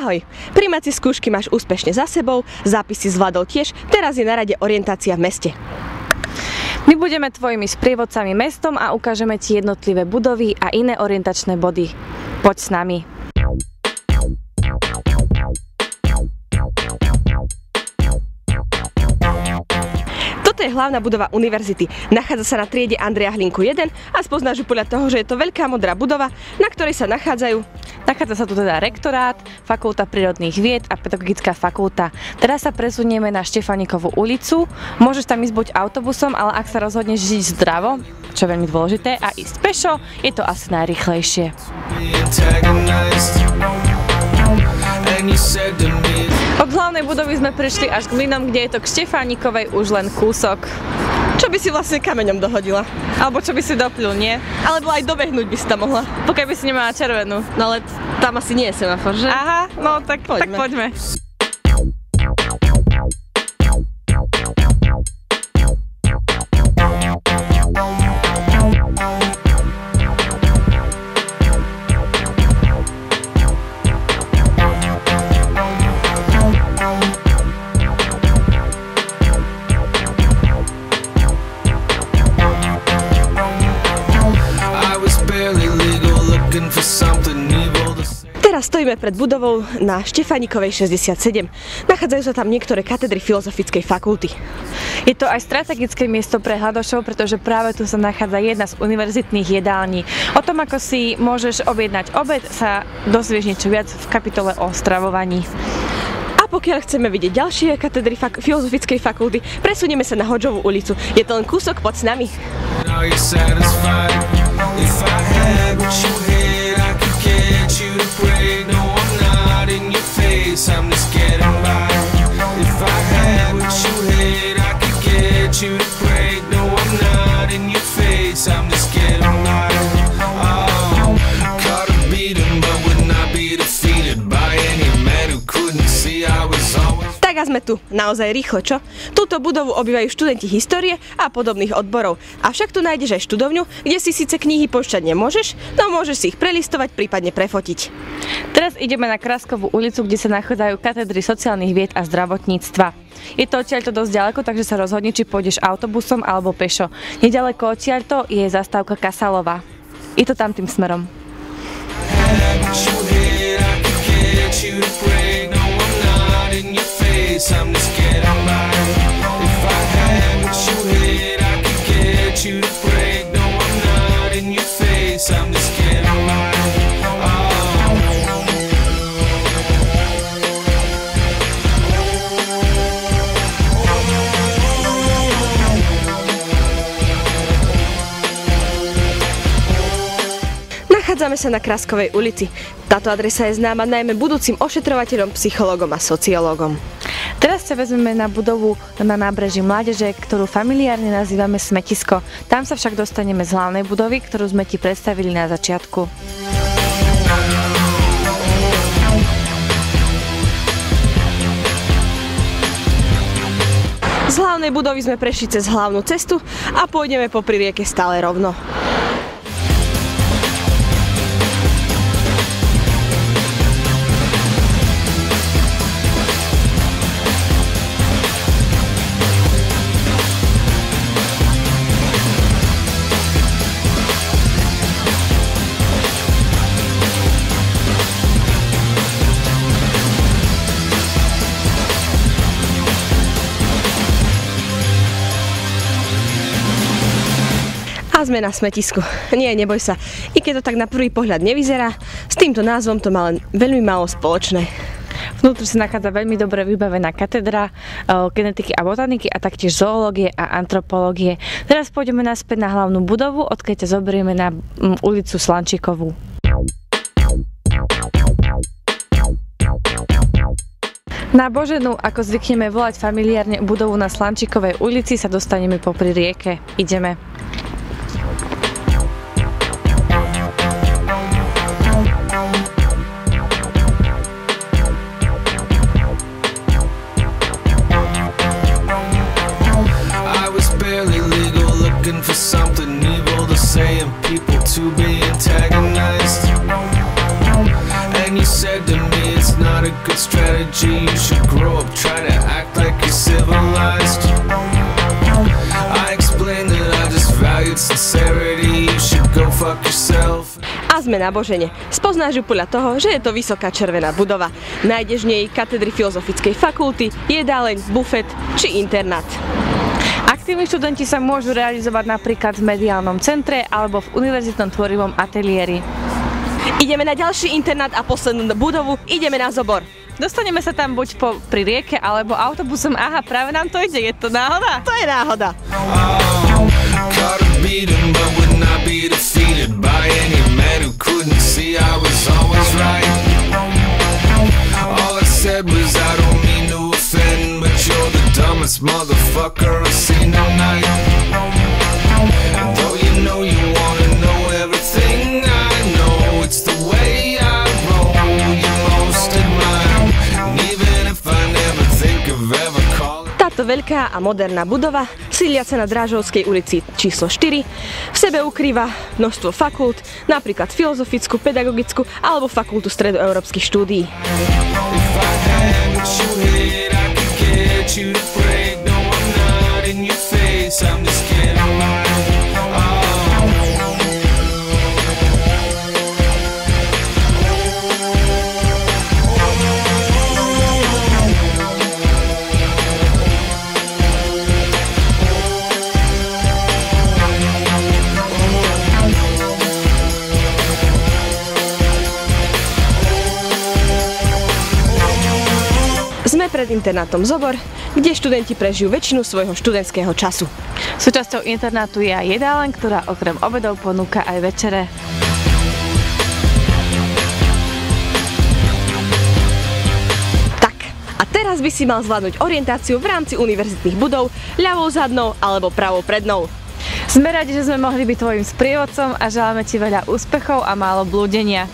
Ahoj, prijímacie skúšky máš úspešne za sebou, zápisy zvládol tiež, teraz je na rade orientácia v meste. My budeme tvojimi sprievodcami mestom a ukážeme ti jednotlivé budovy a iné orientačné body. Poď s nami. Toto je hlavná budova univerzity. Nachádza sa na triede Andreja Hlinku 1 a spoznáš ju podľa toho, že je to veľká modrá budova, na ktorej sa nachádza sa tu teda rektorát, fakulta prírodných vied a pedagogická fakulta. Teraz sa presunieme na Štefánikovú ulicu. Môžeš tam ísť buď autobusom, ale ak sa rozhodneš žiť zdravo, čo je veľmi dôležité, a ísť pešo, je to asi najrýchlejšie. Od hlavnej budovy sme prišli až k mlynom, kde je to k Štefánikovej už len kúsok. Čo by si vlastne kameňom dohodila? Alebo čo by si doplil, nie? Alebo aj dobehnúť by si tam mohla. Pokiaľ by si nemala červenú. No ale tam asi nie je semafor, že? Aha, no tak poďme. Teraz stojíme pred budovou na Štefánikovej 67. Nachádzajú sa tam niektoré katedry filozofickej fakulty. Je to aj strategické miesto pre hľadošov, pretože práve tu sa nachádza jedna z univerzitných jedální. O tom, ako si môžeš objednať obed, sa dozvieš niečo viac v kapitole o stravovaní. A pokiaľ chceme vidieť ďalšie katedry filozofickej fakulty, presunieme sa na Hodžovú ulicu. Je to len kúsok, poď s nami. I'm just getting by. If I had what you had, I could get you to break. No, I'm not in your face. I'm just getting by. Oh, caught a beating, but would not be defeated by any man who couldn't see I was always. Tak a sme tu, naozaj rýchlo, čo? Túto budovu obývajú študenti histórie a podobných odborov. Avšak tu nájdeš aj študovňu, kde si síce knihy požičať nemôžeš, no môžeš si ich prelistovať, prípadne prefotiť. Teraz ideme na Kráskovú ulicu, kde sa nachádzajú katedry sociálnych vied a zdravotníctva. Je to odtiaľto dosť ďaleko, takže sa rozhodni, či pôjdeš autobusom alebo pešo. Nedaleko odtiaľto je zastávka Kasalová. Je to tam tým smerom. I'm just getting by. If I had what you had, I could get you to break. No, I'm not in your face. I'm just getting by. Nachádzame sa na Kráskovej ulici. Táto adresa je známa najmä budúcim ošetrovateľom, psychológom a sociológom. Teraz sa vezmeme na budovu na nábreží Mládeže, ktorú familiárne nazývame Smetisko. Tam sa však dostaneme z hlavnej budovy, ktorú sme ti predstavili na začiatku. Z hlavnej budovy sme prešli cez hlavnú cestu a pôjdeme popri rieke stále rovno. A sme na Smetisku. Nie, neboj sa. I keď to tak na prvý pohľad nevyzerá, s týmto názvom to má len veľmi málo spoločné. Vnútri sa nachádza veľmi dobre vybavená katedra genetiky a botaniky a taktiež zoológie a antropológie. Teraz pôjdeme naspäť na hlavnú budovu, odkiaľ ťa zoberieme na ulicu Slančíkovú. Na Boženu, ako zvykneme volať familiárne budovu na Slančíkovej ulici, sa dostaneme popri rieke. Ideme. For something evil to say and people to be antagonized. And you said to me it's not a prosperity, you should go fuck yourself. A sme na Božene. Spoznáš ju podľa toho, že je to vysoká červená budova. Nájdeš v nej katedry filozofickej fakulty, jedáleň, bufet či internát. Aktívni študenti sa môžu realizovať napríklad v mediálnom centre alebo v univerzitnom tvorivom ateliéri. Ideme na ďalší internát a poslednú budovu, ideme na Zobor. Dostaneme sa tam buď pri rieke alebo autobusom. Aha, práve nám to ide, je to náhoda? To je náhoda. Caught a beating, but would not be defeated by any man who couldn't see I was always right. All I said was I don't mean to offend, but you're the dumbest motherfucker I've seen all night. And though you know you wanna know everything, I know it's the way I roll. You're most admired, and even if I never think of ever calling. Táto veľká a moderná budova, sídliaca na Drážovskej ulici číslo 4, v sebe ukrýva množstvo fakult, napríklad filozofickú, pedagogickú alebo fakultu stredoeurópskych štúdií. If I had what you had, I could get you to break. No, I'm not in your face, I'm just kidding. Sme pred internátom Zobor, kde študenti prežijú väčšinu svojho študentského času. Súčasťou internátu je aj jedáleň, ktorá okrem obedov ponúka aj večere. Tak, a teraz by si mal zvládnuť orientáciu v rámci univerzitných budov ľavou zadnou alebo pravou prednou. Sme radi, že sme mohli byť tvojim sprievodcom a želáme ti veľa úspechov a málo blúdenia.